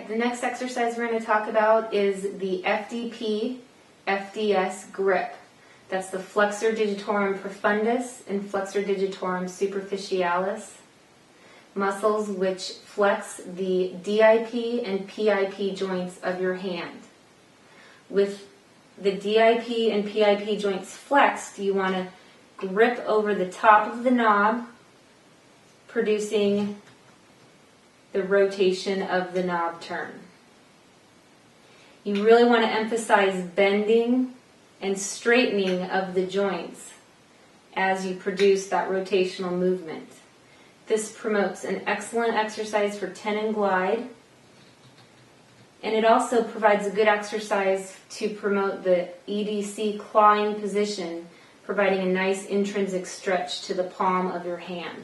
the next exercise we're going to talk about is the FDP, FDS grip. That's the flexor digitorum profundus and flexor digitorum superficialis muscles, which flex the DIP and PIP joints of your hand. With the DIP and PIP joints flexed, you want to grip over the top of the knob, producing the rotation of the knob turn. You really want to emphasize bending and straightening of the joints as you produce that rotational movement. This promotes an excellent exercise for tendon glide, and it also provides a good exercise to promote the EDC clawing position, providing a nice intrinsic stretch to the palm of your hand.